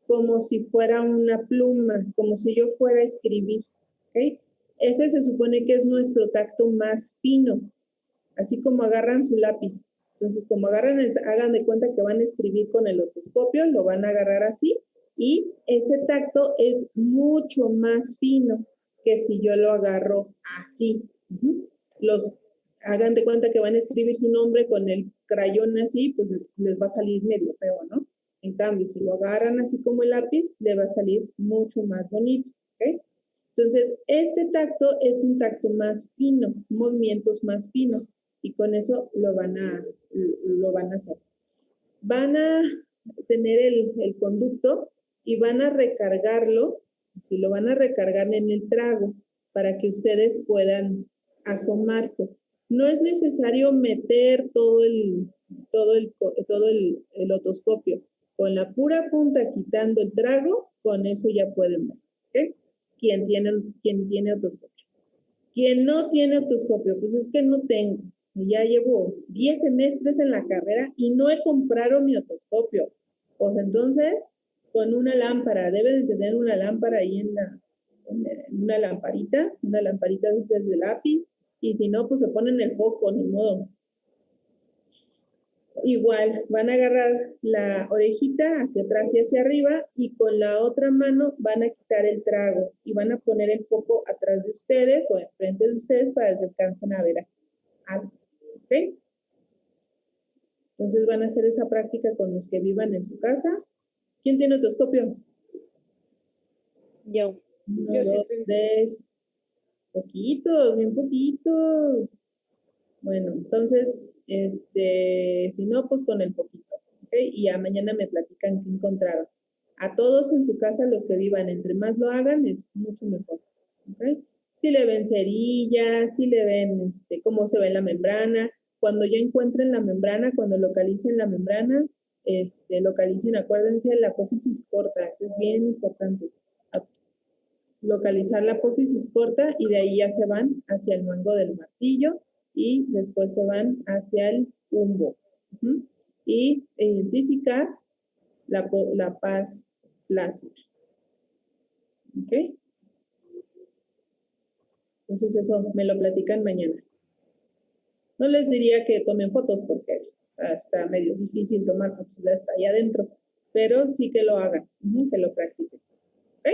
como si fuera una pluma, como si yo fuera a escribir. ¿Okay? Ese se supone que es nuestro tacto más fino, así como agarran su lápiz. Entonces, como hagan de cuenta que van a escribir con el otoscopio, lo van a agarrar así, y ese tacto es mucho más fino que si yo lo agarro así. Hagan de cuenta que van a escribir su nombre con el crayón así, pues les va a salir medio feo, ¿no? En cambio, si lo agarran así como el lápiz, le va a salir mucho más bonito, ¿ok? Entonces, este tacto es un tacto más fino, movimientos más finos, y con eso lo van a hacer. Van a tener el conducto y van a recargarlo, si lo van a recargar en el trago, para que ustedes puedan asomarse. No es necesario meter todo el otoscopio. Con la pura punta quitando el trago, con eso ya pueden ver. ¿Okay? Quien tiene otoscopio. Quien no tiene otoscopio, pues es que no tengo. Ya llevo 10 semestres en la carrera y no he comprado mi otoscopio. Pues entonces, con una lámpara, deben de tener una lámpara ahí en una lamparita desde el lápiz, y si no, pues se ponen el foco, ni modo. Igual, van a agarrar la orejita hacia atrás y hacia arriba, y con la otra mano van a quitar el trago y van a poner el foco atrás de ustedes o enfrente de ustedes para que alcancen a ver algo. ¿Ok? Entonces van a hacer esa práctica con los que vivan en su casa. ¿Quién tiene otoscopio? Yo. 1, 2, 3. Poquitos, bien poquitos. Bueno, entonces, si no, pues con el poquito, ¿ok? Y ya mañana me platican qué encontraron. A todos en su casa, los que vivan, entre más lo hagan, es mucho mejor, ¿ok? Si le ven cerillas, si le ven cómo se ve la membrana. Cuando ya encuentren la membrana, cuando localicen la membrana, localicen, acuérdense, la apófisis corta, eso es bien importante. Localizar la apófisis corta, y de ahí ya se van hacia el mango del martillo y después se van hacia el umbo. Y identificar la paz plácida. ¿Ok? Entonces eso me lo platican mañana. No les diría que tomen fotos porque está medio difícil tomar fotos de hasta allá adentro, pero sí que lo hagan, que lo practiquen. ¿Ok?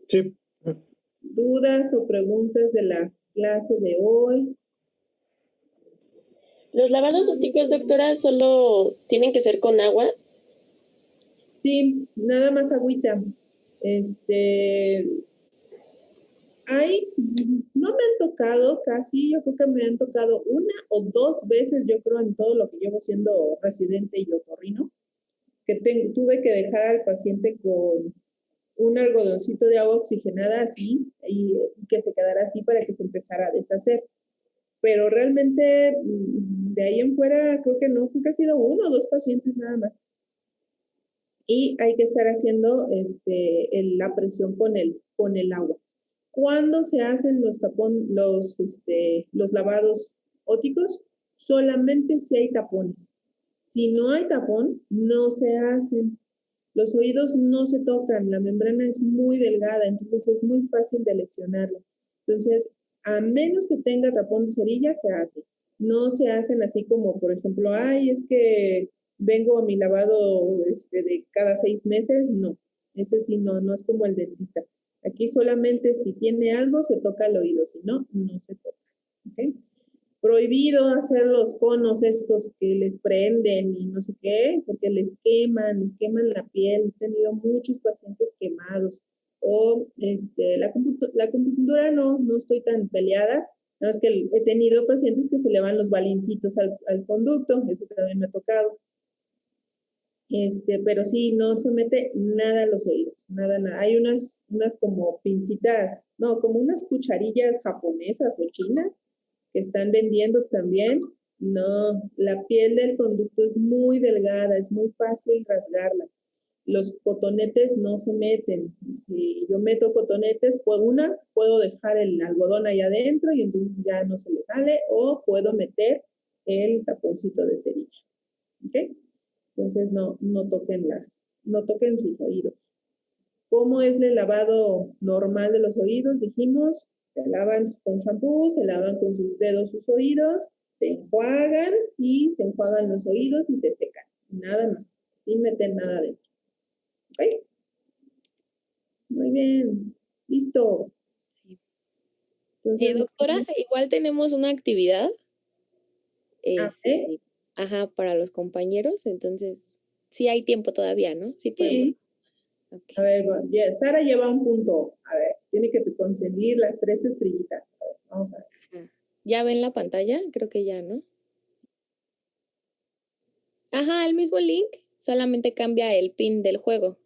Sí. ¿Dudas o preguntas de la clase de hoy? ¿Los lavados ópticos, doctora, solo tienen que ser con agua? Sí, nada más agüita. No me han tocado casi, yo creo que me han tocado 1 o 2 veces, yo creo, en todo lo que llevo siendo residente y otorrino, que tuve que dejar al paciente con un algodoncito de agua oxigenada así, y que se quedara así para que se empezara a deshacer. Pero realmente de ahí en fuera creo que no, creo que ha sido 1 o 2 pacientes nada más. Y hay que estar haciendo la presión con el agua. ¿Cuándo se hacen los lavados ópticos? Solamente si hay tapones. Si no hay tapón, no se hacen. Los oídos no se tocan, la membrana es muy delgada, entonces es muy fácil de lesionarla. Entonces, a menos que tenga tapón de cerilla, se hace. No se hacen así como, por ejemplo, ay, es que vengo a mi lavado de cada 6 meses. No, ese sí no es como el dentista. Aquí solamente si tiene algo se toca el oído, si no, no se toca. ¿Okay? Prohibido hacer los conos estos que les prenden y no sé qué, porque les queman la piel. He tenido muchos pacientes quemados. O la computadora no estoy tan peleada. No, es que he tenido pacientes que se le van los balincitos al conducto, eso también me ha tocado. Pero sí, no se mete nada a los oídos, nada. Hay unas como pincitas, no, como unas cucharillas japonesas o chinas que están vendiendo también. No, la piel del conducto es muy delgada, es muy fácil rasgarla. Los cotonetes no se meten. Si yo meto cotonetes, puedo dejar el algodón ahí adentro y entonces ya no se le sale, o puedo meter el taponcito de cerilla. ¿Ok? Entonces no toquen sus oídos. ¿Cómo es el lavado normal de los oídos? Dijimos, se lavan con champú, se lavan con sus dedos sus oídos, se enjuagan los oídos y se secan. Nada más, sin meter nada dentro. ¿Ok? Muy bien, listo. Entonces, Doctora, igual tenemos una actividad para los compañeros, entonces sí hay tiempo todavía, ¿no? Sí podemos. Sí. Okay. A ver, bueno, Sara lleva un punto. A ver, tiene que conseguir las 3 estrellitas. A ver, vamos a ver. ¿Ya ven la pantalla? Creo que ya, ¿no? Ajá, el mismo link, solamente cambia el pin del juego.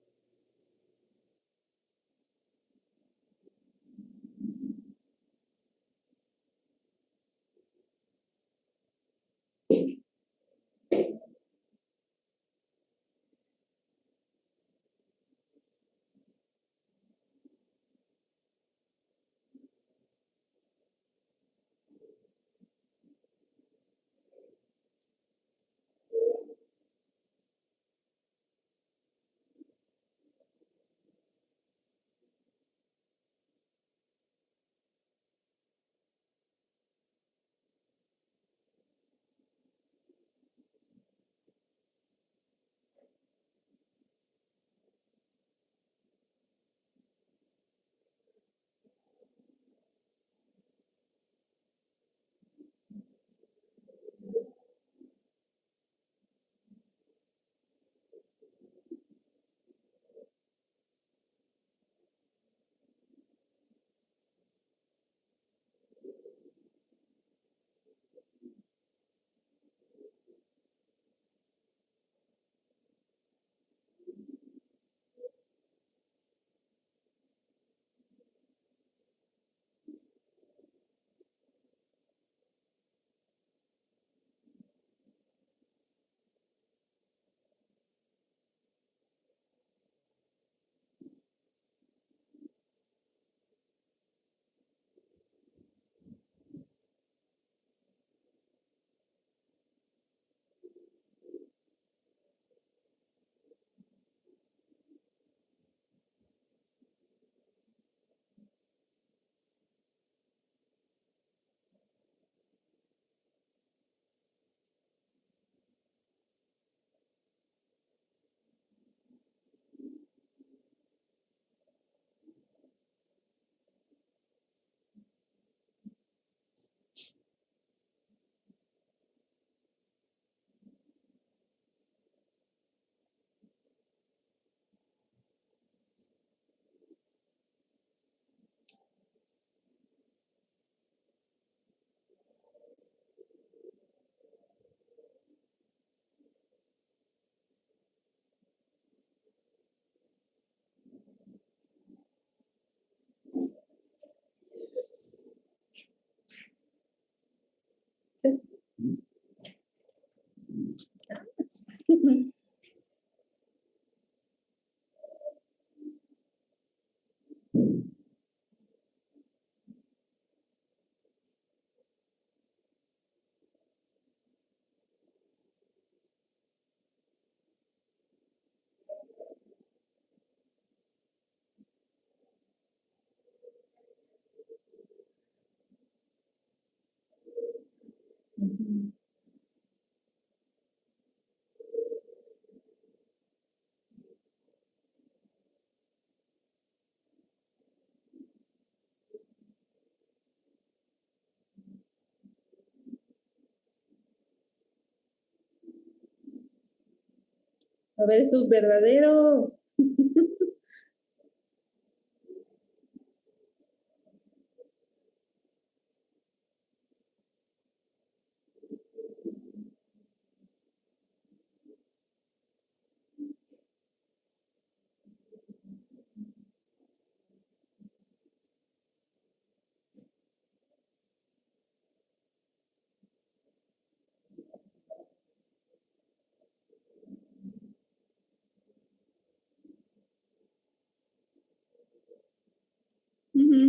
A ver, esos verdaderos.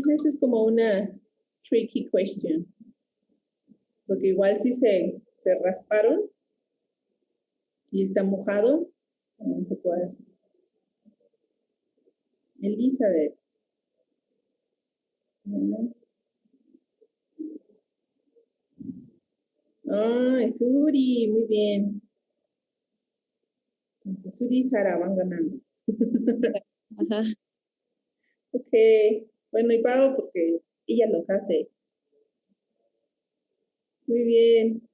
Esa es como una tricky question. Porque igual si se rasparon y está mojado, también se puede hacer. Elizabeth. Es Uri, muy bien. Entonces Uri y Sara van ganando. Ajá. Ok. Bueno, y Pau, porque ella los hace. Muy bien.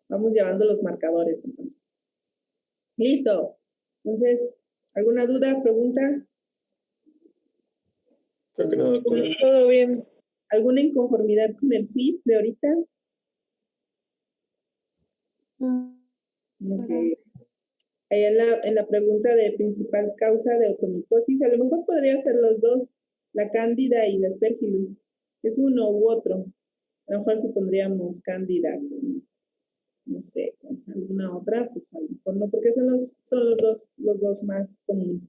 Vamos llevando los marcadores entonces. Listo. Entonces, ¿alguna duda, pregunta? Creo que no, doctora. Todo bien. ¿Alguna inconformidad con el quiz de ahorita? Ok. Ahí en la pregunta de principal causa de automicosis, a lo mejor podría ser los dos, la cándida y la aspergillus. Es uno u otro. A lo mejor si pondríamos cándida, no sé, con alguna otra, pues a lo mejor no, porque son los dos más comunes.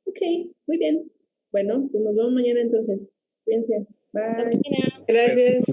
Ok, muy bien. Bueno, pues nos vemos mañana entonces. Cuídense. Hasta Bye. mañana. Gracias.